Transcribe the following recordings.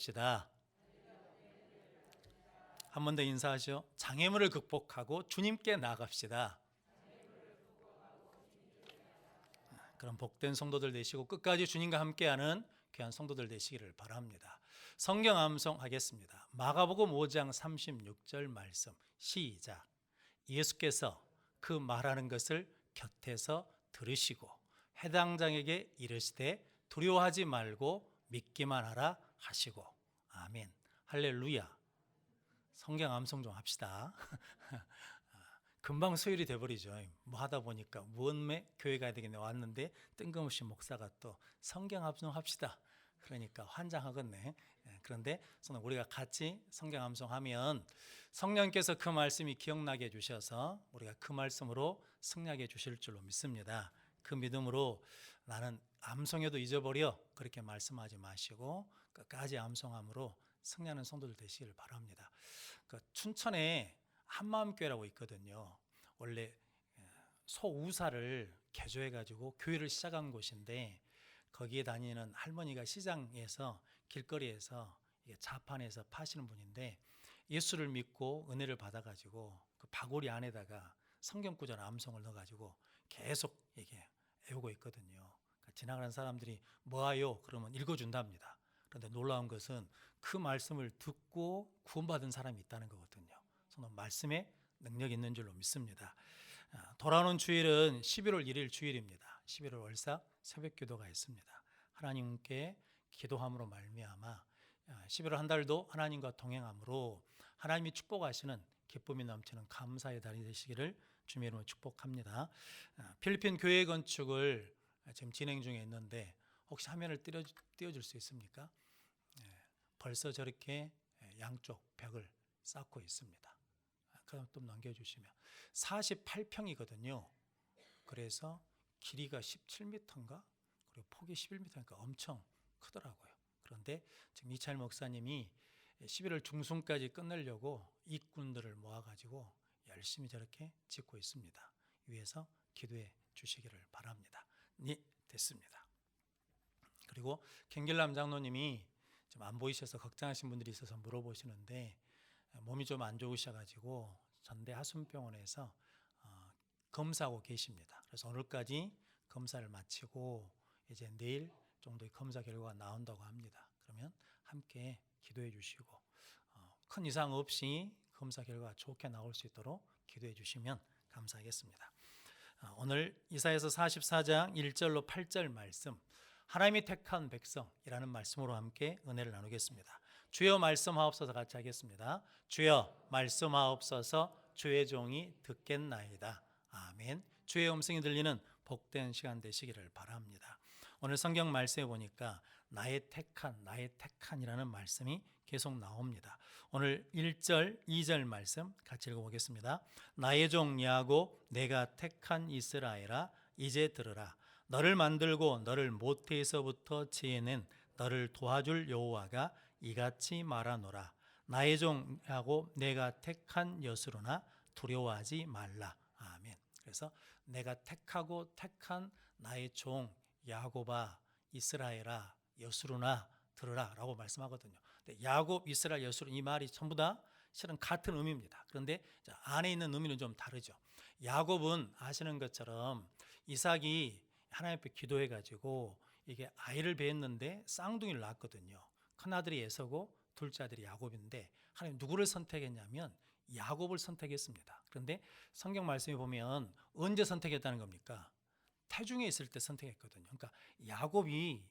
시다. 한 번 더 인사하죠. 장애물을 극복하고 주님께 나아갑시다. 그럼 복된 성도들 되시고 끝까지 주님과 함께하는 귀한 성도들 되시기를 바랍니다. 성경 암송하겠습니다. 마가복음 5장 36절 말씀 시작. 예수께서 그 말하는 것을 곁에서 들으시고 해당장에게 이르시되 두려워하지 말고 믿기만 하라 하시고. 아멘. 할렐루야. 성경 암송 좀 합시다. 금방 수요일이 돼버리죠. 뭐 하다 보니까 무언매 교회 가야 되겠네 왔는데 뜬금없이 목사가 또 성경 암송 합시다. 그러니까 환장하겠네. 그런데 우리가 같이 성경 암송하면 성령께서 그 말씀이 기억나게 해주셔서 우리가 그 말씀으로 승리하게 해주실 줄로 믿습니다. 그 믿음으로 나는 암송해도 잊어버려 그렇게 말씀하지 마시고 끝까지 암송함으로 승리하는 성도들 되시기를 바랍니다. 그 춘천에 한마음교회라고 있거든요. 원래 소우사를 개조해가지고 교회를 시작한 곳인데 거기에 다니는 할머니가 시장에서 길거리에서 자판에서 파시는 분인데 예수를 믿고 은혜를 받아가지고 그 바구리 안에다가 성경 구절 암송을 넣어가지고 계속 이게 외우고 있거든요. 그러니까 지나가는 사람들이 뭐하요? 그러면 읽어준답니다. 그런데 놀라운 것은 그 말씀을 듣고 구원받은 사람이 있다는 거거든요. 저는 말씀에 능력이 있는 줄로 믿습니다. 돌아오는 주일은 11월 1일 주일입니다. 11월 월삭 새벽 기도가 있습니다. 하나님께 기도함으로 말미암아 11월 한 달도 하나님과 동행함으로 하나님이 축복하시는 기쁨이 넘치는 감사의 달이 되시기를 주님의 이름으로 축복합니다. 필리핀 교회 건축을 지금 진행 중에 있는데 혹시 화면을 띄워줄 수 있습니까? 벌써 저렇게 양쪽 벽을 쌓고 있습니다. 그럼 또 넘겨주시면 48평이거든요. 그래서 길이가 17m인가? 그리고 폭이 11m니까 엄청 크더라고요. 그런데 지금 이찬일 목사님이 11월 중순까지 끝내려고 일꾼들을 모아가지고 열심히 저렇게 짓고 있습니다. 위에서 기도해 주시기를 바랍니다. 네, 됐습니다. 그리고 김길남 장로님이 좀 안 보이셔서 걱정하신 분들이 있어서 물어보시는데 몸이 좀 안 좋으셔가지고 전대 하순병원에서 검사하고 계십니다. 그래서 오늘까지 검사를 마치고 이제 내일 정도의 검사 결과가 나온다고 합니다. 그러면 함께 기도해 주시고 큰 이상 없이 검사 결과가 좋게 나올 수 있도록 기도해 주시면 감사하겠습니다. 오늘 이사야서 44장 1절로 8절 말씀 하나님이 택한 백성이라는 말씀으로 함께 은혜를 나누겠습니다. 주여 말씀하옵소서 같이 하겠습니다. 주여 말씀하옵소서 주의 종이 듣겠나이다. 아멘. 주의 음성이 들리는 복된 시간 되시기를 바랍니다. 오늘 성경 말씀에 보니까 나의 택한이라는 말씀이 계속 나옵니다. 오늘 1절, 2절 말씀 같이 읽어보겠습니다. 나의 종 야곱 내가 택한 이스라엘아 이제 들으라. 너를 만들고 너를 모태에서부터 지어낸 너를 도와줄 여호와가 이같이 말하노라. 나의 종 야곱 내가 택한 여수로나 두려워하지 말라. 아멘. 그래서 내가 택하고 택한 나의 종 야곱아 이스라엘아 여수로나 들으라 라고 말씀하거든요. 근데 야곱 이스라엘 여수로 이 말이 전부 다 실은 같은 의미입니다. 그런데 안에 있는 의미는 좀 다르죠. 야곱은 아시는 것처럼 이삭이 하나님 앞에 기도해 가지고 이게 아이를 배웠는데 쌍둥이를 낳았거든요. 큰아들이 에서고 둘째 아들이 야곱인데 하나님 누구를 선택했냐면 야곱을 선택했습니다. 그런데 성경 말씀에 보면 언제 선택했다는 겁니까? 태중에 있을 때 선택했거든요. 그러니까 야곱이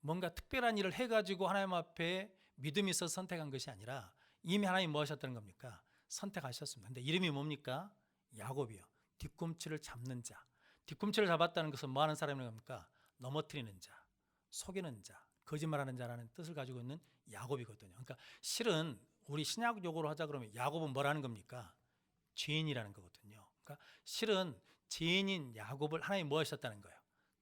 뭔가 특별한 일을 해가지고 하나님 앞에 믿음이 있어서 선택한 것이 아니라 이미 하나님 뭐 하셨다는 겁니까? 선택하셨습니다. 근데 이름이 뭡니까? 야곱이요. 뒤꿈치를 잡는 자. 뒤꿈치를 잡았다는 것은 뭐 하는 사람인 겁니까? 넘어뜨리는 자, 속이는 자, 거짓말하는 자라는 뜻을 가지고 있는 야곱이거든요. 그러니까 실은 우리 신약 용어로 하자 그러면 야곱은 뭐라는 겁니까? 죄인이라는 거거든요. 그러니까 실은 죄인인 야곱을 하나님 뭐 하셨다는 거예요?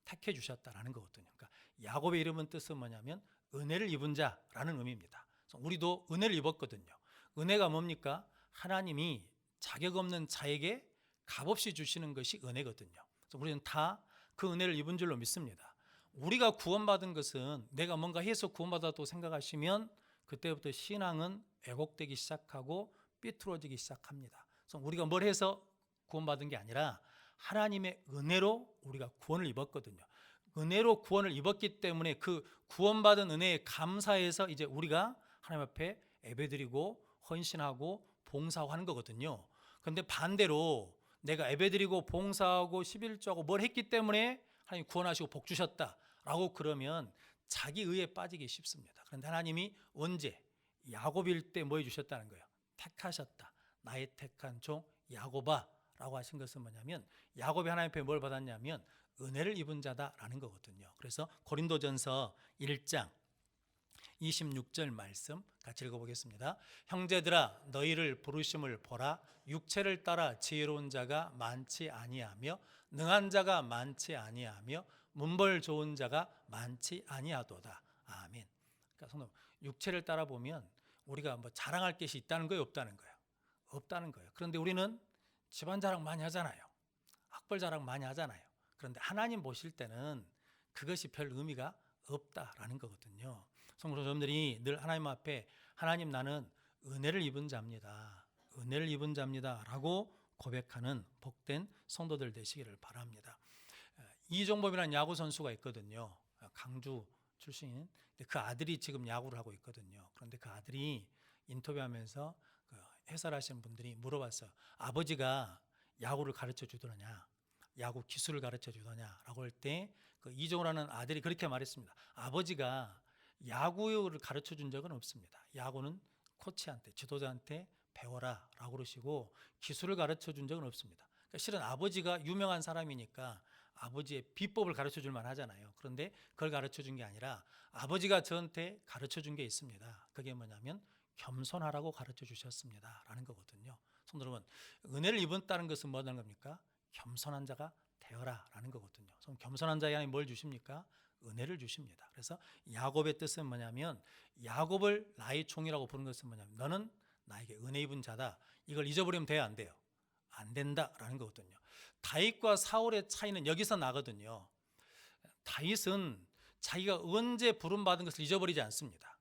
택해 주셨다라는 거거든요. 그러니까 야곱의 이름은 뜻은 뭐냐면 은혜를 입은 자라는 의미입니다. 그래서 우리도 은혜를 입었거든요. 은혜가 뭡니까? 하나님이 자격 없는 자에게 값없이 주시는 것이 은혜거든요. 그래서 우리는 다 그 은혜를 입은 줄로 믿습니다. 우리가 구원받은 것은 내가 뭔가 해서 구원받았다고 생각하시면 그때부터 신앙은 왜곡되기 시작하고 삐뚤어지기 시작합니다. 그래서 우리가 뭘 해서 구원받은 게 아니라 하나님의 은혜로 우리가 구원을 입었거든요. 은혜로 구원을 입었기 때문에 그 구원받은 은혜에 감사해서 이제 우리가 하나님 앞에 예배드리고 헌신하고 봉사하고 하는 거거든요. 그런데 반대로 내가 예배드리고 봉사하고 11조하고 뭘 했기 때문에 하나님 구원하시고 복 주셨다라고 그러면 자기 의에 빠지기 쉽습니다. 그런데 하나님이 언제? 야곱일 때 뭐 해주셨다는 거예요? 택하셨다. 나의 택한 종 야곱아 라고 하신 것은 뭐냐면 야곱이 하나님 앞에 뭘 받았냐면 은혜를 입은 자다라는 거거든요. 그래서 고린도전서 1장 26절 말씀 같이 읽어보겠습니다. 형제들아 너희를 부르심을 보라. 육체를 따라 지혜로운 자가 많지 아니하며 능한 자가 많지 아니하며 문벌 좋은 자가 많지 아니하도다. 아멘. 그러니까 성도 육체를 따라 보면 우리가 뭐 자랑할 것이 있다는 거예요, 없다는 거예요? 없다는 거예요. 그런데 우리는 집안 자랑 많이 하잖아요. 학벌 자랑 많이 하잖아요. 그런데 하나님 보실 때는 그것이 별 의미가 없다라는 거거든요. 성도 여러분들이 늘 하나님 앞에 하나님 나는 은혜를 입은 자입니다. 은혜를 입은 자입니다. 라고 고백하는 복된 성도들 되시기를 바랍니다. 이종범이라는 야구 선수가 있거든요. 강주 출신인. 그 아들이 지금 야구를 하고 있거든요. 그런데 그 아들이 인터뷰하면서 그 해설하시는 분들이 물어봤어요. 아버지가 야구를 가르쳐 주더냐, 야구 기술을 가르쳐 주더냐라고 할 때 그 이종호라는 아들이 그렇게 말했습니다. 아버지가 야구를 가르쳐 준 적은 없습니다. 야구는 코치한테, 지도자한테 배워라라고 그러시고 기술을 가르쳐 준 적은 없습니다. 그러니까 실은 아버지가 유명한 사람이니까 아버지의 비법을 가르쳐 줄 만하잖아요. 그런데 그걸 가르쳐 준 게 아니라 아버지가 저한테 가르쳐 준 게 있습니다. 그게 뭐냐면 겸손하라고 가르쳐 주셨습니다. 라는 거거든요. 성도 여러분, 은혜를 입었다는 것은 뭐라는 겁니까? 겸손한 자가 되어라 라는 거거든요. 겸손한 자에게 뭘 주십니까? 은혜를 주십니다. 그래서 야곱의 뜻은 뭐냐면 야곱을 나의 종이라고 부르는 것은 뭐냐면 너는 나에게 은혜 입은 자다. 이걸 잊어버리면 돼요, 안 돼요? 안 된다라는 거거든요. 다윗과 사울의 차이는 여기서 나거든요. 다윗은 자기가 언제 부름받은 것을 잊어버리지 않습니다.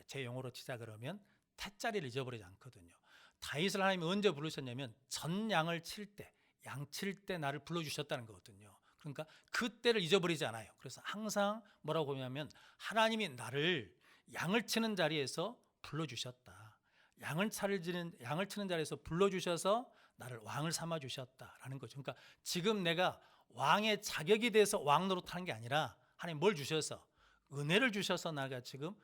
제 용어로 치자 그러면 태자리를 잊어버리지 않거든요. 다윗을 하나님이 언제 부르셨냐면 전 양을 칠 때, 양 칠 때 나를 불러주셨다는 거거든요. 그러니까 그때를 잊어버리지 않아요. 그래서 항상 뭐라고 보냐면 하나님이 나를 양을 치는 자리에서 불러주셨다. 양을 치는 자리에서 불러주셔서 나를 왕을 삼아 주셨다라는 거죠. 그러니까 지금 내가 왕의 자격이 돼서 왕 노릇하는 게 아니라 하나님 뭘 주셔서 은혜를 주셔서 나가 지금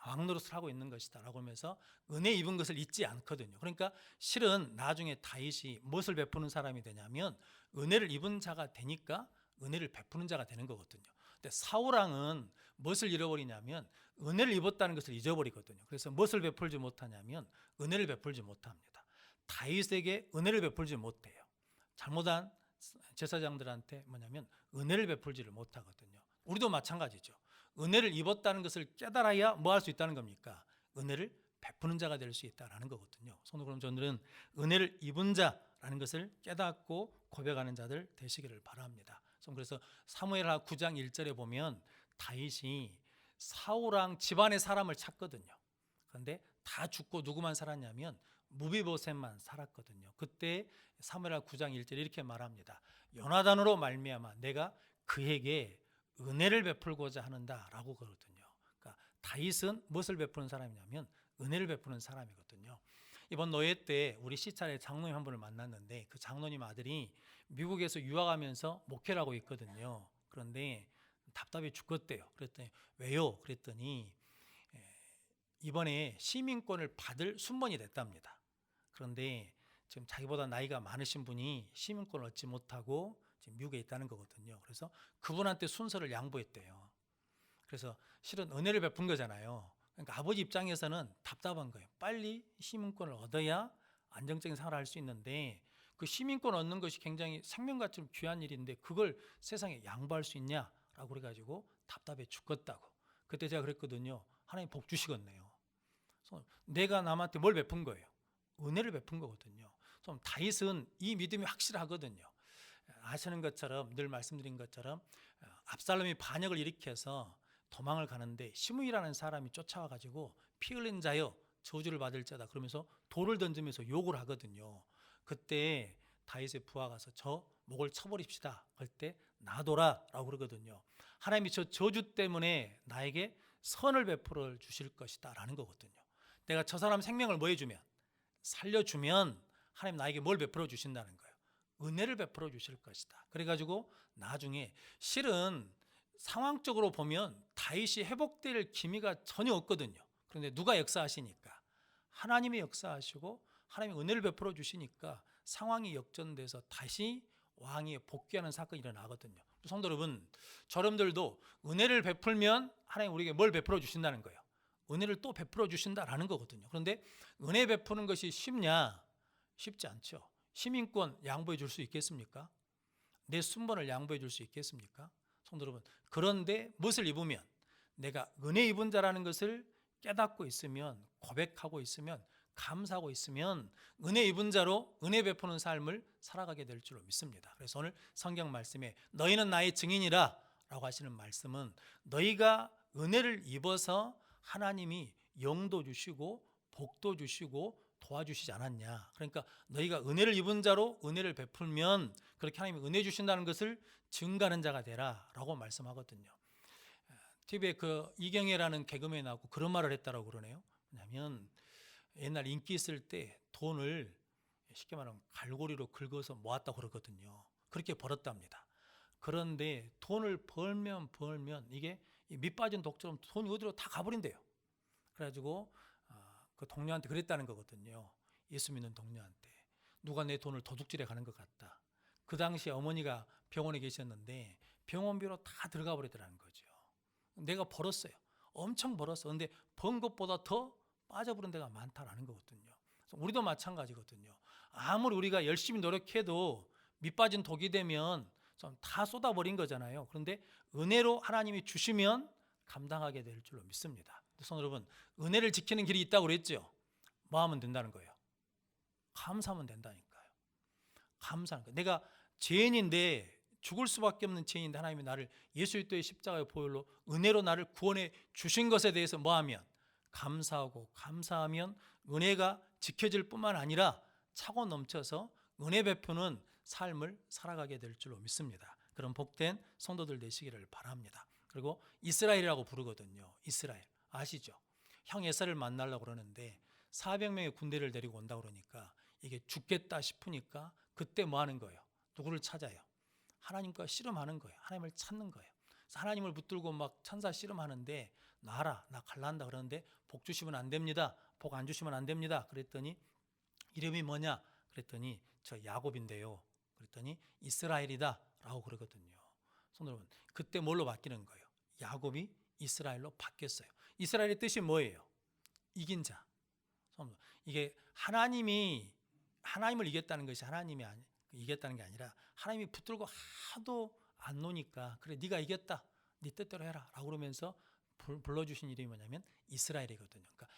왕 노릇을 하고 있는 것이다라고 하면서 은혜 입은 것을 잊지 않거든요. 그러니까 실은 나중에 다윗이 무엇을 베푸는 사람이 되냐면 은혜를 입은 자가 되니까 은혜를 베푸는 자가 되는 거거든요. 근데 사울왕은 무엇을 잃어버리냐면 은혜를 입었다는 것을 잊어버리거든요. 그래서 무엇을 베풀지 못하냐면 은혜를 베풀지 못합니다. 다윗에게 은혜를 베풀지 못해요. 잘못한 제사장들한테 뭐냐면 은혜를 베풀지를 못하거든요. 우리도 마찬가지죠. 은혜를 입었다는 것을 깨달아야 뭐 할 수 있다는 겁니까? 은혜를 베푸는 자가 될 수 있다는 거거든요. 그럼 저들은 은혜를 입은 자라는 것을 깨닫고 고백하는 자들 되시기를 바랍니다. 그래서 사무엘하 9장 1절에 보면 다윗이 사울왕 집안의 사람을 찾거든요. 그런데 다 죽고 누구만 살았냐면 무비보셋만 살았거든요. 그때 사무엘하 9장 1절에 이렇게 말합니다. 요나단으로 말미암아 내가 그에게 은혜를 베풀고자 하는다라고 그러거든요. 그러니까 다윗은 무엇을 베푸는 사람이냐면 은혜를 베푸는 사람이거든요. 이번 노예 때 우리 시찰에 장로님 한 분을 만났는데 그 장로님 아들이 미국에서 유학하면서 목회를 하고 있거든요. 그런데 답답해 죽겠대요. 그랬더니 왜요? 그랬더니 이번에 시민권을 받을 순번이 됐답니다. 그런데 지금 자기보다 나이가 많으신 분이 시민권을 얻지 못하고 지금 미국에 있다는 거거든요. 그래서 그분한테 순서를 양보했대요. 그래서 실은 은혜를 베푼 거잖아요. 그러니까 아버지 입장에서는 답답한 거예요. 빨리 시민권을 얻어야 안정적인 생활을 할 수 있는데 그 시민권 얻는 것이 굉장히 생명같이 귀한 일인데 그걸 세상에 양보할 수 있냐라고 그래가지고 답답해 죽겠다고. 그때 제가 그랬거든요. 하나님 복 주시겠네요. 내가 남한테 뭘 베푼 거예요? 은혜를 베푼 거거든요. 좀 다윗은 이 믿음이 확실하거든요. 아시는 것처럼 늘 말씀드린 것처럼 압살롬이 반역을 일으켜서 도망을 가는데 시므이라는 사람이 쫓아와 가지고 피 흘린 자여 저주를 받을 자다 그러면서 돌을 던지면서 욕을 하거든요. 그때 다윗의 부하가 가서 저 목을 쳐버립시다 할 때 놔둬라라고 그러거든요. 하나님이 저 저주 때문에 나에게 선을 베풀어 주실 것이다 라는 거거든요. 내가 저 사람 생명을 뭐 해주면, 살려주면 하나님 나에게 뭘 베풀어 주신다는 거예요. 은혜를 베풀어 주실 것이다. 그래가지고 나중에 실은 상황적으로 보면 다윗이 회복될 기미가 전혀 없거든요. 그런데 누가 역사하시니까? 하나님이 역사하시고 하나님이 은혜를 베풀어 주시니까 상황이 역전돼서 다시 왕이 복귀하는 사건이 일어나거든요. 성도 여러분, 저러분들도 은혜를 베풀면 하나님 우리에게 뭘 베풀어 주신다는 거예요. 은혜를 또 베풀어 주신다라는 거거든요. 그런데 은혜 베푸는 것이 쉽냐? 쉽지 않죠. 시민권 양보해 줄 수 있겠습니까? 내 순번을 양보해 줄 수 있겠습니까? 성도 여러분, 그런데 무엇을 입으면, 내가 은혜 입은 자라는 것을 깨닫고 있으면, 고백하고 있으면, 감사하고 있으면 은혜 입은 자로 은혜 베푸는 삶을 살아가게 될 줄로 믿습니다. 그래서 오늘 성경 말씀에 너희는 나의 증인이라 라고 하시는 말씀은 너희가 은혜를 입어서 하나님이 영도 주시고 복도 주시고 도와주시지 않았냐. 그러니까 너희가 은혜를 입은 자로 은혜를 베풀면 그렇게 하나님이 은혜 주신다는 것을 증가하는 자가 되라 라고 말씀하거든요. TV에 그 이경애라는 개그맨이 나오고 그런 말을 했다라고 그러네요. 왜냐하면 옛날 인기 있을 때 돈을 쉽게 말하면 갈고리로 긁어서 모았다고 그러거든요. 그렇게 벌었답니다. 그런데 돈을 벌면 이게 밑 빠진 독처럼 돈이 어디로 다 가버린대요. 그래가지고 그 동료한테 그랬다는 거거든요. 예수 믿는 동료한테. 누가 내 돈을 도둑질해 가는 것 같다. 그 당시에 어머니가 병원에 계셨는데 병원비로 다 들어가 버리더라는 거죠. 내가 벌었어요. 엄청 벌었어. 근데 번 것보다 더 빠져버린 데가 많다라는 거거든요. 우리도 마찬가지거든요. 아무리 우리가 열심히 노력해도 밑 빠진 독이 되면 좀 다 쏟아버린 거잖아요. 그런데 은혜로 하나님이 주시면 감당하게 될 줄로 믿습니다. 성도 여러분, 은혜를 지키는 길이 있다고 그랬죠. 뭐 하면 된다는 거예요? 감사하면 된다니까요. 감사하는 거예요. 내가 죄인인데, 죽을 수밖에 없는 죄인인데 하나님이 나를 예수 그리스도의 십자가의 보혈로 은혜로 나를 구원해 주신 것에 대해서 뭐 하면? 감사하고 감사하면 은혜가 지켜질 뿐만 아니라 차고 넘쳐서 은혜 베푸는 삶을 살아가게 될 줄로 믿습니다. 그런 복된 성도들 되시기를 바랍니다. 그리고 이스라엘이라고 부르거든요. 이스라엘 아시죠? 형 에사를 만나려고 그러는데 400명의 군대를 데리고 온다 그러니까 이게 죽겠다 싶으니까 그때 뭐 하는 거예요? 누구를 찾아요? 하나님과 씨름하는 거예요. 하나님을 찾는 거예요. 하나님을 붙들고 막 천사 씨름하는데 놔라, 나 갈란다 그러는데 복 주시면 안 됩니다. 복 안 주시면 안 됩니다. 그랬더니 이름이 뭐냐? 그랬더니 저 야곱인데요. 그랬더니 이스라엘이다 라고 그러거든요. 성도 여러분, 그때 뭘로 바뀌는 거예요? 야곱이 이스라엘로 바뀌었어요. 이스라엘의 뜻이 뭐예요? 이긴 자. 이게 하나님을 이겼다는 것이 하나님이 이겼다는 게 아니라 하나님이 붙들고 하도 안 노니까 그래 네가 이겼다. 네 뜻대로 해라 라고 그러면서 불러주신 이름이 뭐냐면 이스라엘이거든요. 그러니까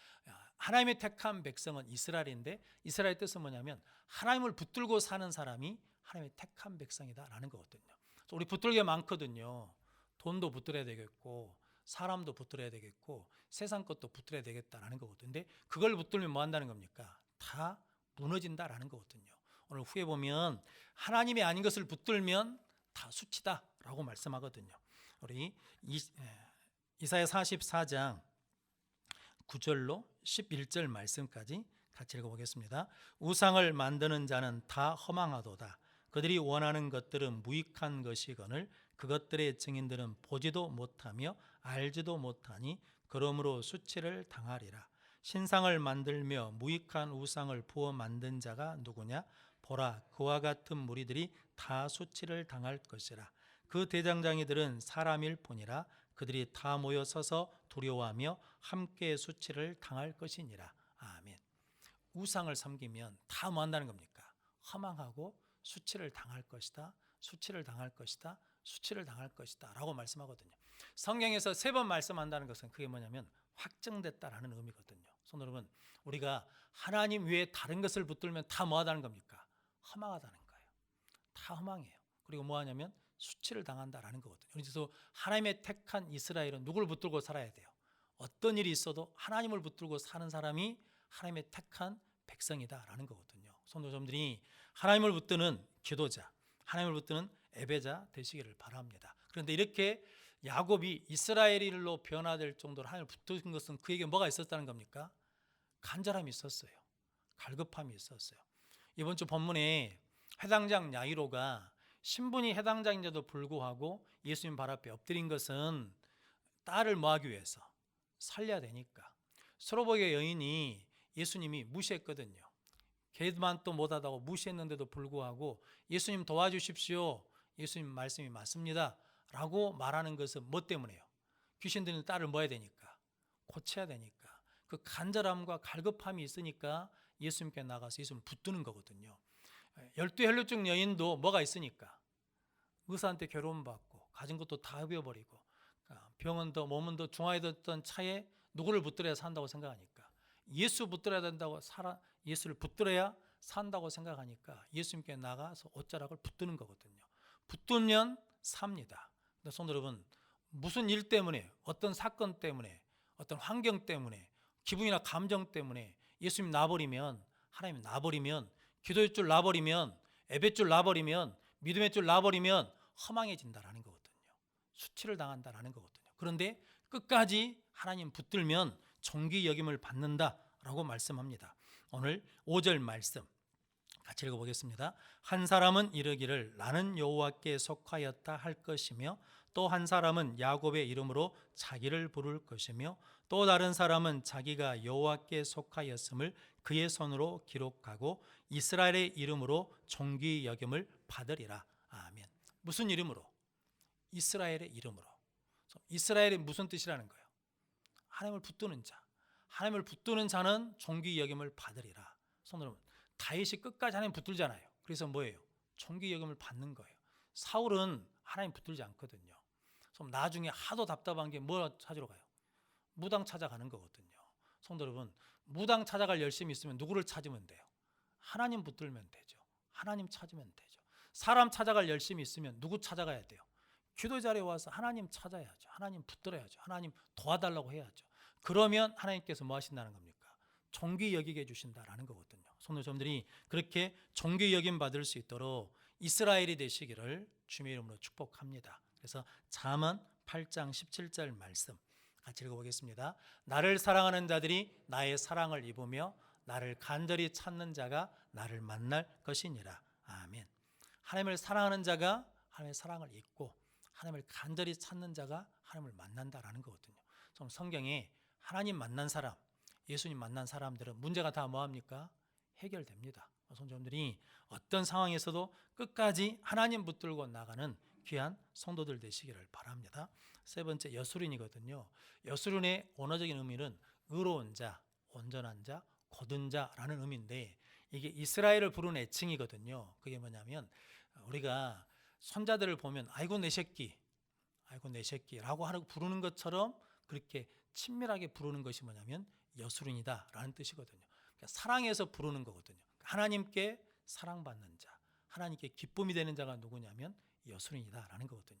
하나님의 택한 백성은 이스라엘인데 이스라엘의 뜻은 뭐냐면 하나님을 붙들고 사는 사람이 하나님의 택한 백성이다라는 거거든요. 그래서 우리 붙들 게 많거든요. 돈도 붙들어야 되겠고 사람도 붙들어야 되겠고 세상 것도 붙들어야 되겠다라는 거거든요. 근데 그걸 붙들면 뭐 한다는 겁니까? 다 무너진다라는 거거든요. 오늘 후에 보면 하나님이 아닌 것을 붙들면 다 수치다라고 말씀하거든요. 우리 이사야 44장 9절로 11절 말씀까지 같이 읽어보겠습니다. 우상을 만드는 자는 다 허망하도다. 그들이 원하는 것들은 무익한 것이거늘 그것들의 증인들은 보지도 못하며 알지도 못하니 그러므로 수치를 당하리라. 신상을 만들며 무익한 우상을 부어 만든 자가 누구냐? 보라, 그와 같은 무리들이 다 수치를 당할 것이라. 그 대장장이들은 사람일 뿐이라. 그들이 다 모여 서서 두려워하며 함께 수치를 당할 것이니라. 아멘. 우상을 섬기면 다 뭐 한다는 겁니까? 허망하고 수치를 당할 것이다. 수치를 당할 것이다. 수치를 당할 것이다 라고 말씀하거든요. 성경에서 3번 말씀한다는 것은 그게 뭐냐면 확정됐다라는 의미거든요. 성도 여러분, 우리가 하나님 외에 다른 것을 붙들면 다 뭐 하다는 겁니까? 허망하다는 거예요. 다 허망해요. 그리고 뭐 하냐면 수치를 당한다라는 거거든요. 그래서 하나님의 택한 이스라엘은 누구를 붙들고 살아야 돼요? 어떤 일이 있어도 하나님을 붙들고 사는 사람이 하나님의 택한 백성이다라는 거거든요. 성도님들이 하나님을 붙드는 기도자, 하나님을 붙드는 예배자 되시기를 바랍니다. 그런데 이렇게 야곱이 이스라엘로 변화될 정도로 하나님을 붙든 것은 그에게 뭐가 있었다는 겁니까? 간절함이 있었어요. 갈급함이 있었어요. 이번 주 본문에 해당장 야이로가 신분이 해당장인데도 불구하고 예수님 발 앞에 엎드린 것은 딸을 뭐하기 위해서? 살려야 되니까. 스로보게 여인이 예수님이 무시했거든요. 걔만 또 못하다고 무시했는데도 불구하고 예수님 도와주십시오. 예수님 말씀이 맞습니다. 라고 말하는 것은 뭐 때문에요? 귀신 들린 딸을 뭐 해야 되니까? 고쳐야 되니까. 그 간절함과 갈급함이 있으니까 예수님께 나가서 예수님을 붙드는 거거든요. 12 혈루증 여인도 뭐가 있으니까? 의사한테 괴로움받고 가진 것도 다 비워버리고 병원도 몸은도 중화해뒀던 차에 누구를 붙들어야 산다고 생각하니까 예수 붙들어야 된다고 예수를 붙들어야 산다고 생각하니까 예수님께 나가서 옷자락을 붙드는 거거든요. 붙들면 삽니다. 근데 성도 여러분, 무슨 일 때문에, 어떤 사건 때문에, 어떤 환경 때문에, 기분이나 감정 때문에 예수님 놔버리면, 하나님 놔버리면, 기도의 줄 놔버리면, 예배 줄 놔버리면, 믿음의 줄 놔버리면 허망해진다라는 거거든요. 수치를 당한다라는 거거든요. 그런데 끝까지 하나님 붙들면 존귀 여김을 받는다라고 말씀합니다. 오늘 5절 말씀 같이 읽어보겠습니다. 한 사람은 이르기를 나는 여호와께 속하였다 할 것이며 또 한 사람은 야곱의 이름으로 자기를 부를 것이며 또 다른 사람은 자기가 여호와께 속하였음을 그의 손으로 기록하고 이스라엘의 이름으로 존귀 여김을 받으리라. 아멘. 무슨 이름으로? 이스라엘의 이름으로. 이스라엘이 무슨 뜻이라는 거예요? 하나님을 붙드는 자. 하나님을 붙드는 자는 존귀 여김을 받으리라. 손으로 다윗이 끝까지 하나님 붙들잖아요. 그래서 뭐예요? 존귀 여김을 받는 거예요. 사울은 하나님 붙들지 않거든요. 그럼 나중에 하도 답답한 게 뭐 찾으러 가요? 무당 찾아가는 거거든요. 성도 여러분, 무당 찾아갈 열심이 있으면 누구를 찾으면 돼요? 하나님 붙들면 되죠. 하나님 찾으면 되죠. 사람 찾아갈 열심이 있으면 누구 찾아가야 돼요? 기도 자리에 와서 하나님 찾아야죠. 하나님 붙들어야죠. 하나님 도와달라고 해야죠. 그러면 하나님께서 뭐 하신다는 겁니까? 존귀 여기게 해주신다라는 거거든요. 성도님들이 그렇게 존귀 여김 받을 수 있도록 이스라엘이 되시기를 주님의 이름으로 축복합니다. 그래서 잠언 8장 17절 말씀 같이 읽어보겠습니다. 나를 사랑하는 자들이 나의 사랑을 입으며 나를 간절히 찾는 자가 나를 만날 것이니라. 아멘. 하나님을 사랑하는 자가 하나님의 사랑을 입고 하나님을 간절히 찾는 자가 하나님을 만난다라는 거거든요. 성경에 하나님 만난 사람, 예수님 만난 사람들은 문제가 다 뭐합니까? 해결됩니다. 성도님들이 어떤 상황에서도 끝까지 하나님 붙들고 나가는 귀한 성도들 되시기를 바랍니다. 세 번째 여수린이거든요. 여수린의 원어적인 의미는 의로운 자, 온전한 자, 곧은 자라는 의미인데 이게 이스라엘을 부르는 애칭이거든요. 그게 뭐냐면 우리가 손자들을 보면 아이고 내 새끼, 아이고 내 새끼라고 하는 부르는 것처럼 그렇게 친밀하게 부르는 것이 뭐냐면 여수린이다라는 뜻이거든요. 그러니까 사랑해서 부르는 거거든요. 하나님께 사랑받는 자, 하나님께 기쁨이 되는 자가 누구냐면 여수린이다라는 거거든요.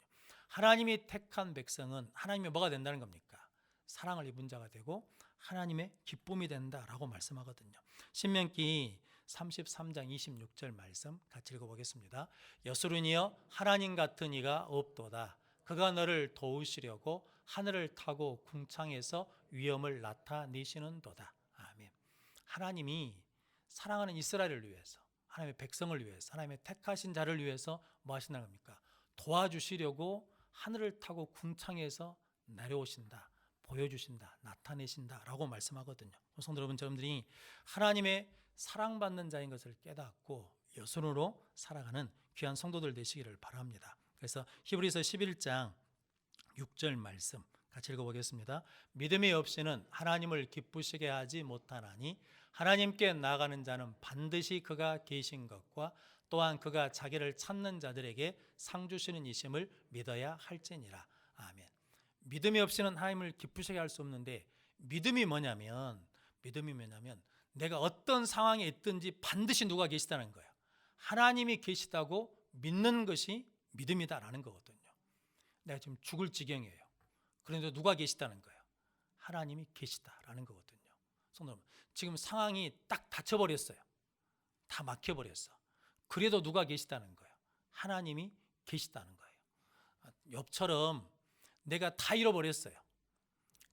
하나님이 택한 백성은 하나님의 뭐가 된다는 겁니까? 사랑을 입은 자가 되고 하나님의 기쁨이 된다라고 말씀하거든요. 신명기 33장 26절 말씀 같이 읽어보겠습니다. 여수린이여 하나님 같은 이가 없도다. 그가 너를 도우시려고 하늘을 타고 궁창에서 위엄을 나타내시는도다. 아멘. 하나님이 사랑하는 이스라엘을 위해서, 하나님의 백성을 위해서, 하나님의 택하신 자를 위해서 뭐 하신다는 겁니까? 도와주시려고 하늘을 타고 궁창에서 내려오신다, 보여주신다, 나타내신다라고 말씀하거든요. 성도 여러분, 여러분들이 하나님의 사랑받는 자인 것을 깨닫고 여순으로 살아가는 귀한 성도들 되시기를 바랍니다. 그래서 히브리서 11장 6절 말씀 같이 읽어보겠습니다. 믿음이 없이는 하나님을 기쁘시게 하지 못하나니 하나님께 나아가는 자는 반드시 그가 계신 것과 또한 그가 자기를 찾는 자들에게 상 주시는 이심을 믿어야 할지니라. 아멘. 믿음이 없이는 하나님을 기쁘시게 할 수 없는데 믿음이 뭐냐면 내가 어떤 상황에 있든지 반드시 누가 계시다는 거예요. 하나님이 계시다고 믿는 것이 믿음이다라는 거거든요. 내가 지금 죽을 지경이에요. 그런데 누가 계시다는 거예요? 하나님이 계시다라는 거거든요. 성도 여러분, 지금 상황이 딱 닫혀버렸어요. 다 막혀버렸어. 그래도 누가 계시다는 거예요? 하나님이 계시다는 거예요. 욥처럼 내가 다 잃어버렸어요.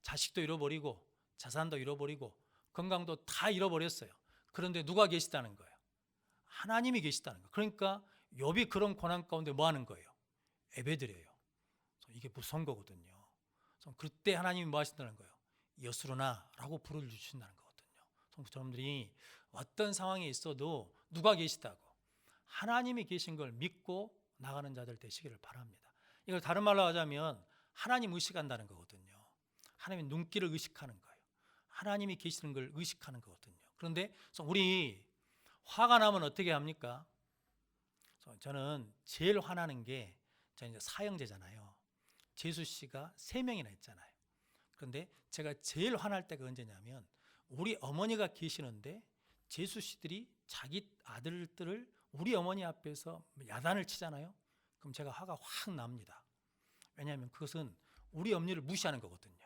자식도 잃어버리고 자산도 잃어버리고 건강도 다 잃어버렸어요. 그런데 누가 계시다는 거예요? 하나님이 계시다는 거예요. 그러니까 욥이 그런 고난 가운데 뭐 하는 거예요? 예배드려요. 이게 무서운 거거든요. 그때 하나님이 뭐 하신다는 거예요? 여수르나라고 부르주신다는 거거든요. 여러분들이 어떤 상황에 있어도 누가 계시다고 하나님이 계신 걸 믿고 나가는 자들 되시기를 바랍니다. 이걸 다른 말로 하자면 하나님 의식한다는 거거든요. 하나님의 눈길을 의식하는 거예요. 하나님이 계시는 걸 의식하는 거거든요. 그런데 우리 화가 나면 어떻게 합니까? 저는 제일 화나는 게 저는 이제 사형제잖아요. 재수 씨가 3명이나 있잖아요. 그런데 제가 제일 화날 때가 언제냐면 우리 어머니가 계시는데 재수 씨들이 자기 아들들을 우리 어머니 앞에서 야단을 치잖아요. 그럼 제가 화가 확 납니다. 왜냐하면 그것은 우리 엄니를 무시하는 거거든요.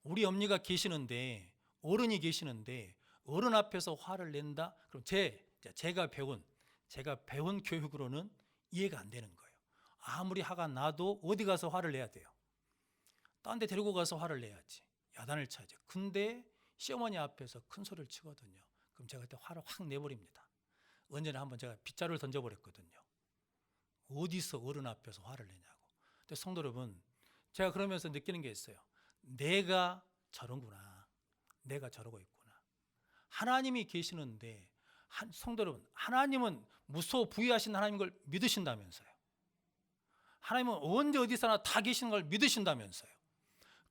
우리 엄니가 계시는데 어른이 계시는데 어른 앞에서 화를 낸다? 그럼 제가 배운 교육으로는 이해가 안 되는 거예요. 아무리 화가 나도 어디 가서 화를 내야 돼요? 딴 데 데리고 가서 화를 내야지. 야단을 쳐야지. 근데 시어머니 앞에서 큰 소리를 치거든요. 그럼 제가 그때 화를 확 내버립니다. 언제나 한번 제가 빗자루를 던져버렸거든요. 어디서 어른 앞에서 화를 내냐고. 근데 성도 여러분, 제가 그러면서 느끼는 게 있어요. 내가 저런구나. 내가 저러고 있구나. 하나님이 계시는데 성도 여러분, 하나님은 무소 부유하신 하나님인 걸 믿으신다면서요. 하나님은 언제 어디서나 다 계시는 걸 믿으신다면서요.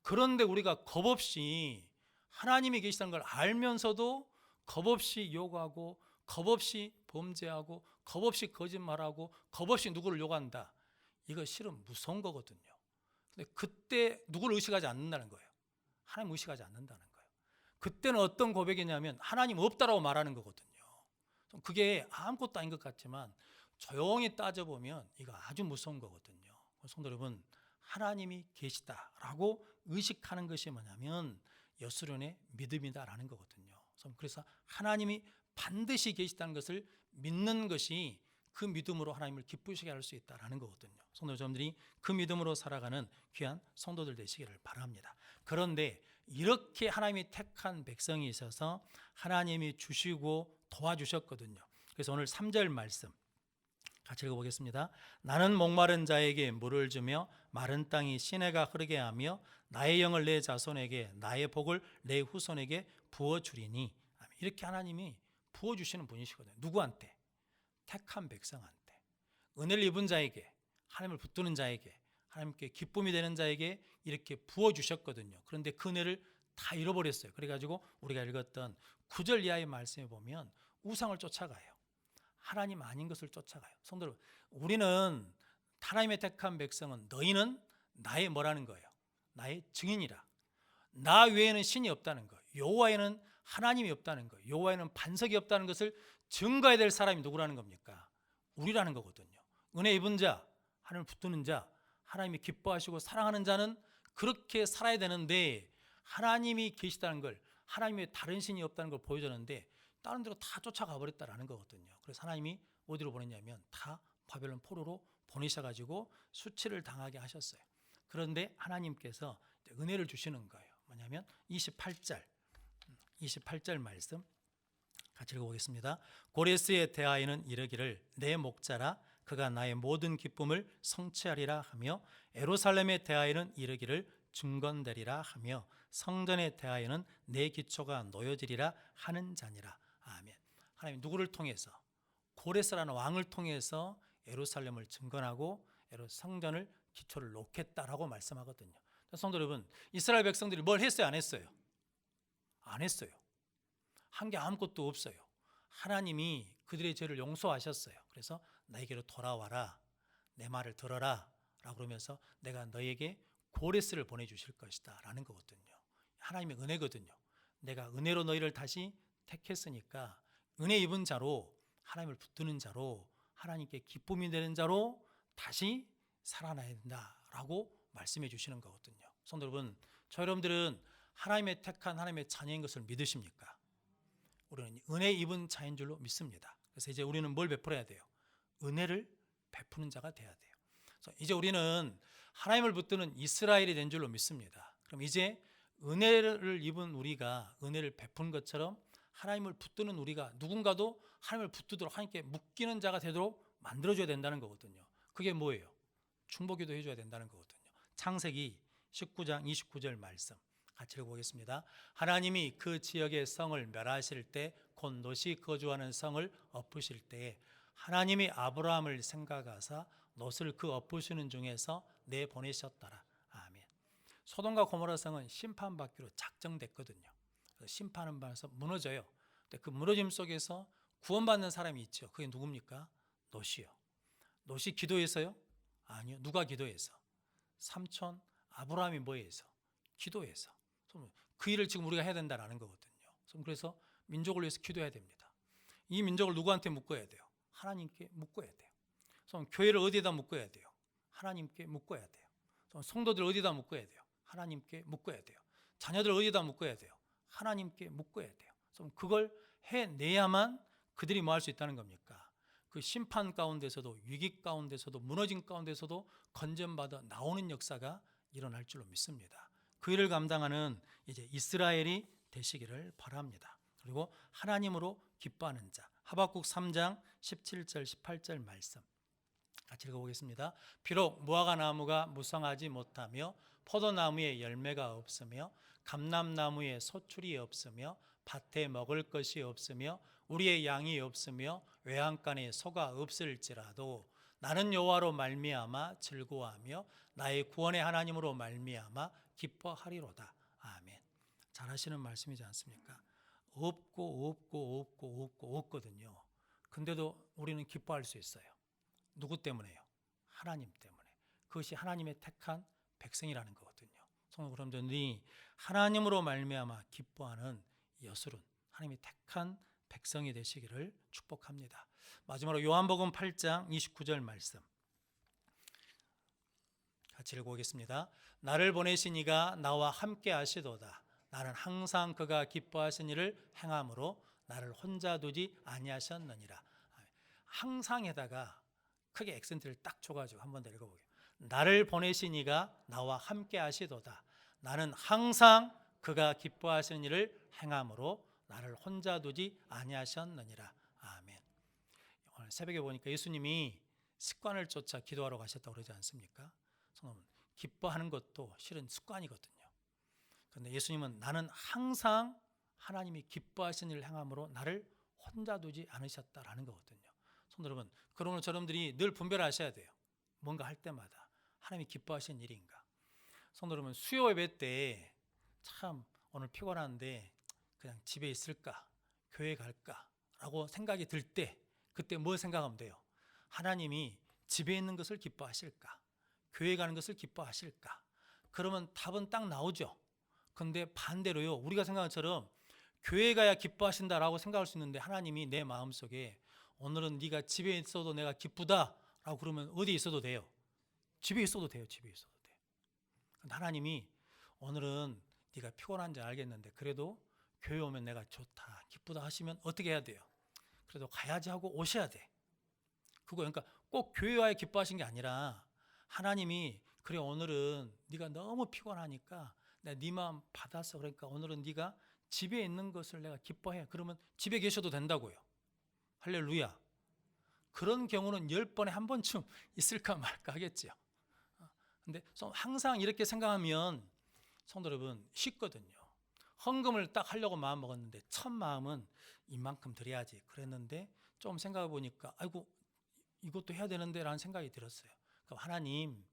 그런데 우리가 겁없이 하나님이 계시다는 걸 알면서도 겁없이 욕하고 겁없이 범죄하고 겁없이 거짓말하고 겁없이 누구를 욕한다. 이거 실은 무서운 거거든요. 근데 그때 누구를 의식하지 않는다는 거예요. 하나님 의식하지 않는다는 거예요. 그때는 어떤 고백이냐면 하나님 없다라고 말하는 거거든요. 그게 아무것도 아닌 것 같지만 조용히 따져보면 이거 아주 무서운 거거든요. 성도 여러분, 하나님이 계시다라고 의식하는 것이 뭐냐면 여수론의 믿음이다라는 거거든요. 그래서 하나님이 반드시 계시다는 것을 믿는 것이 그 믿음으로 하나님을 기쁘시게 할 수 있다라는 거거든요. 성도 여러분들이 그 믿음으로 살아가는 귀한 성도들 되시기를 바랍니다. 그런데 이렇게 하나님이 택한 백성이 있어서 하나님이 주시고 도와주셨거든요. 그래서 오늘 3절 말씀 같이 읽어보겠습니다. 나는 목마른 자에게 물을 주며 마른 땅이 시내가 흐르게 하며 나의 영을 내 자손에게 나의 복을 내 후손에게 부어주리니. 이렇게 하나님이 부어주시는 분이시거든요. 누구한테? 택한 백성한테. 은혜를 입은 자에게, 하나님을 붙드는 자에게, 하나님께 기쁨이 되는 자에게 이렇게 부어주셨거든요. 그런데 그 은혜를 다 잃어버렸어요. 그래가지고 우리가 읽었던 9절 이하의 말씀에 보면 우상을 쫓아가요. 하나님 아닌 것을 쫓아가요. 성도 여러분, 우리는 하나님의 택한 백성은 너희는 나의 뭐라는 거예요? 나의 증인이라. 나 외에는 신이 없다는 거. 여호와에는 하나님이 없다는 거. 여호와에는 반석이 없다는 것을 증거해야 될 사람이 누구라는 겁니까? 우리라는 거거든요. 은혜 입은 자, 하나님을 붙드는 자, 하나님이 기뻐하시고 사랑하는 자는 그렇게 살아야 되는데 하나님이 계시다는 걸, 하나님의 다른 신이 없다는 걸 보여줬는데 다른 데로 다 쫓아가 버렸다라는 거거든요. 그래서 하나님이 어디로 보냈냐면 다 바벨론 포로로 보내셔가지고 수치를 당하게 하셨어요. 그런데 하나님께서 은혜를 주시는 거예요. 뭐냐면 28절 말씀 같이 읽어보겠습니다. 고레스에 대하여는 이르기를 내 목자라 그가 나의 모든 기쁨을 성취하리라 하며 예루살렘에 대하여는 이르기를 중건되리라 하며 성전에 대하여는 내 기초가 놓여지리라 하는 자니라. 아멘. 하나님 누구를 통해서? 고레스라는 왕을 통해서 예루살렘을 증건하고 성전을 기초를 놓겠다라고 말씀하거든요. 성도 여러분, 이스라엘 백성들이 뭘 했어요? 안 했어요? 안 했어요. 한 게 아무것도 없어요. 하나님이 그들의 죄를 용서하셨어요. 그래서 나에게로 돌아와라, 내 말을 들어라 라고 그러면서 내가 너에게 고레스를 보내주실 것이다 라는 거거든요. 하나님의 은혜거든요. 내가 은혜로 너희를 다시 택했으니까 은혜 입은 자로, 하나님을 붙드는 자로, 하나님께 기쁨이 되는 자로 다시 살아나야 된다라고 말씀해 주시는 거거든요. 성도 여러분, 저 여러분들은 하나님의 택한 하나님의 자녀인 것을 믿으십니까? 우리는 은혜 입은 자인 줄로 믿습니다. 그래서 이제 우리는 뭘 베풀어야 돼요? 은혜를 베푸는 자가 돼야 돼요. 그래서 이제 우리는 하나님을 붙드는 이스라엘이 된 줄로 믿습니다. 그럼 이제 은혜를 입은 우리가 은혜를 베푸는 것처럼 하나님을 붙드는 우리가 누군가도 하나님을 붙들도록 하나님께 묶이는 자가 되도록 만들어줘야 된다는 거거든요. 그게 뭐예요? 중보기도 해줘야 된다는 거거든요. 창세기 19장 29절 말씀 같이 읽어보겠습니다. 하나님이 그 지역의 성을 멸하실 때 곧 롯이 거주하는 성을 엎으실 때에 하나님이 아브라함을 생각하사 롯을 그 엎으시는 중에서 내보내셨더라. 아멘. 소돔과 고모라 성은 심판받기로 작정됐거든요. 심판은 받아서 무너져요. 근데 그 무너짐 속에서 구원받는 사람이 있죠. 그게 누굽니까? 롯이요. 롯이 기도해서요? 아니요. 누가 기도해서? 삼촌 아브라함이 뭐해서? 기도해서. 그 일을 지금 우리가 해야 된다는 거거든요. 그래서 민족을 위해서 기도해야 됩니다. 이 민족을 누구한테 묶어야 돼요? 하나님께 묶어야 돼요. 교회를 어디에다 묶어야 돼요? 하나님께 묶어야 돼요. 성도들 어디다 묶어야 돼요? 하나님께 묶어야 돼요. 자녀들 어디다 묶어야 돼요? 하나님께 묶어야 돼요. 그걸 해내야만 그들이 뭐 할 수 있다는 겁니까? 그 심판 가운데서도 위기 가운데서도 무너진 가운데서도 건전받아 나오는 역사가 일어날 줄로 믿습니다. 그 일을 감당하는 이제 이스라엘이 되시기를 바랍니다. 그리고 하나님으로 기뻐하는 자 하박국 3장 17절 18절 말씀 같이 읽어보겠습니다. 비록 무화과 나무가 무성하지 못하며 포도나무에 열매가 없으며 감람나무에 소출이 없으며 밭에 먹을 것이 없으며 우리의 양이 없으며 외양간에 소가 없을지라도 나는 여호와로 말미암아 즐거워하며 나의 구원의 하나님으로 말미암아 기뻐하리로다. 아멘. 잘하시는 말씀이지 않습니까? 없거든요. 근데도 우리는 기뻐할 수 있어요. 누구 때문에요? 하나님 때문에. 그것이 하나님의 택한 백성이라는 거거든요. 성도 여러분들이 하나님으로 말미암아 기뻐하는 여술은 하나님이 택한 백성이 되시기를 축복합니다. 마지막으로 요한복음 8장 29절 말씀 같이 읽어보겠습니다. 나를 보내신 이가 나와 함께 하시도다. 나는 항상 그가 기뻐하신 일을 행함으로 나를 혼자 두지 아니하셨느니라. 항상에다가 크게 액센트를 딱 줘가지고 한 번 더 읽어보게요. 나를 보내신 이가 나와 함께 하시도다. 나는 항상 그가 기뻐하시는 일을 행함으로 나를 혼자 두지 아니하셨느니라. 아멘. 오늘 새벽에 보니까 예수님이 습관을 쫓아 기도하러 가셨다고 그러지 않습니까? 기뻐하는 것도 실은 습관이거든요. 그런데 예수님은 나는 항상 하나님이 기뻐하시는 일을 행함으로 나를 혼자 두지 않으셨다라는 거거든요. 성도 여러분, 그러므로 여러분들이 늘 분별하셔야 돼요. 뭔가 할 때마다 하나님이 기뻐하시는 일인가. 성도 여러분, 수요 예배 때 참 오늘 피곤한데 그냥 집에 있을까, 교회 갈까 라고 생각이 들 때 그때 뭘 생각하면 돼요? 하나님이 집에 있는 것을 기뻐하실까, 교회 가는 것을 기뻐하실까? 그러면 답은 딱 나오죠. 근데 반대로요, 우리가 생각한 것처럼 교회 가야 기뻐하신다라고 생각할 수 있는데 하나님이 내 마음속에 오늘은 네가 집에 있어도 내가 기쁘다라고 그러면 어디 있어도 돼요? 집에 있어도 돼요. 집에 있어도 돼요. 하나님이 오늘은 네가 피곤한지 알겠는데 그래도 교회 오면 내가 좋다, 기쁘다 하시면 어떻게 해야 돼요? 그래도 가야지 하고 오셔야 돼. 그러니까 꼭 교회 와야 기뻐하신 게 아니라 하나님이 그래 오늘은 네가 너무 피곤하니까 내가 네 마음 받았어. 그러니까 오늘은 네가 집에 있는 것을 내가 기뻐해. 그러면 집에 계셔도 된다고요. 할렐루야. 그런 경우는 10번에 한 번쯤 있을까 말까 하겠죠. 근데 항상 이렇게 생각하면 성도 여러분 쉽거든요. 헌금을 딱 하려고 마음 먹었는데 첫 마음은 이만큼 드려야지 그랬는데 좀 생각해 보니까 아이고 이것도 해야 되는데 라는 생각이 들었어요. 그럼 하나님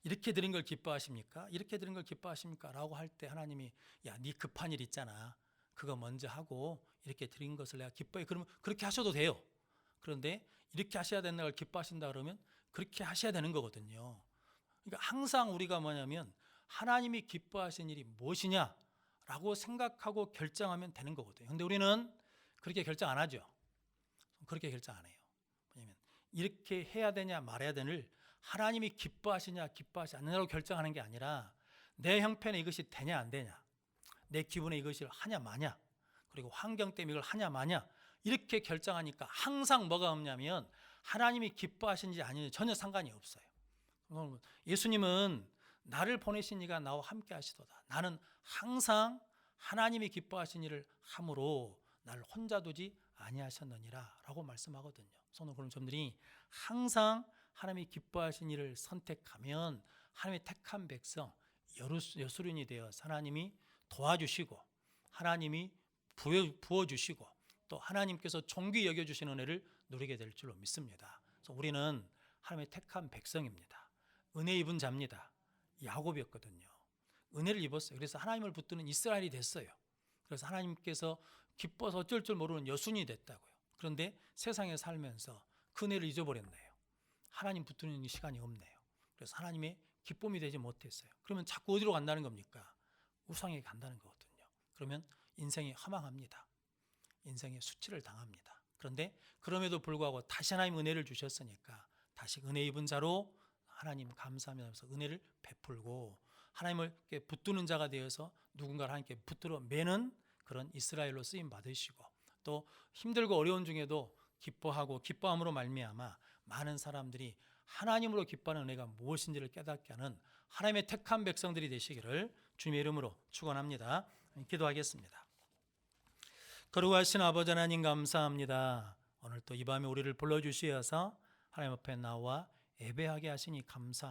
이렇게 드린 걸 기뻐하십니까? 이렇게 드린 걸 기뻐하십니까? 라고 할 때 하나님이 야, 네 급한 일 있잖아. 그거 먼저 하고 이렇게 드린 것을 내가 기뻐해. 그러면 그렇게 하셔도 돼요. 그런데 이렇게 하셔야 되는 걸 기뻐하신다 그러면 그렇게 하셔야 되는 거거든요. 그러니까 항상 우리가 뭐냐면 하나님이 기뻐하시는 일이 무엇이냐라고 생각하고 결정하면 되는 거거든요. 그런데 우리는 그렇게 결정 안 하죠. 그렇게 결정 안 해요. 왜냐하면 이렇게 해야 되냐 말아야 되냐를 하나님이 기뻐하시냐 기뻐하지 않느냐로 결정하는 게 아니라 내 형편에 이것이 되냐 안 되냐, 내 기분에 이것이 하냐 마냐, 그리고 환경 때문에 이걸 하냐 마냐, 이렇게 결정하니까 항상 뭐가 없냐면 하나님이 기뻐하시는지 아니는지 전혀 상관이 없어요. 예수님은 나를 보내신 이가 나와 함께 하시도다. 나는 항상 하나님이 기뻐하신 일을 함으로 나를 혼자 두지 아니하셨느니라 라고 말씀하거든요. 성도 그런 점들이 항상 하나님이 기뻐하신 일을 선택하면 하나님의 택한 백성 여수론이 되어 하나님이 도와주시고 하나님이 부어주시고 또 하나님께서 존귀 여겨주시는 은혜를 누리게 될 줄로 믿습니다. 그래서 우리는 하나님의 택한 백성입니다. 은혜 입은 자입니다. 야곱이었거든요. 은혜를 입었어요. 그래서 하나님을 붙드는 이스라엘이 됐어요. 그래서 하나님께서 기뻐서 어쩔 줄 모르는 여순이 됐다고요. 그런데 세상에 살면서 그 은혜를 잊어버렸네요. 하나님 붙드는 시간이 없네요. 그래서 하나님의 기쁨이 되지 못했어요. 그러면 자꾸 어디로 간다는 겁니까? 우상에 간다는 거거든요. 그러면 인생이 허망합니다. 인생의 수치를 당합니다. 그런데 그럼에도 불구하고 다시 하나님 은혜를 주셨으니까 다시 은혜 입은 자로 하나님 감사하면서 은혜를 베풀고 하나님을 붙드는 자가 되어서 누군가를 하나님께 붙들어 매는 그런 이스라엘로 쓰임 받으시고 또 힘들고 어려운 중에도 기뻐하고 기뻐함으로 말미암아 많은 사람들이 하나님으로 기뻐하는 은혜가 무엇인지를 깨닫게 하는 하나님의 택한 백성들이 되시기를 주님의 이름으로 축원합니다. 기도하겠습니다. 거룩하신 아버지 하나님 감사합니다. 오늘 또 이 밤에 우리를 불러주시어서 하나님 앞에 나와 예배하게 하시니 감사합니다.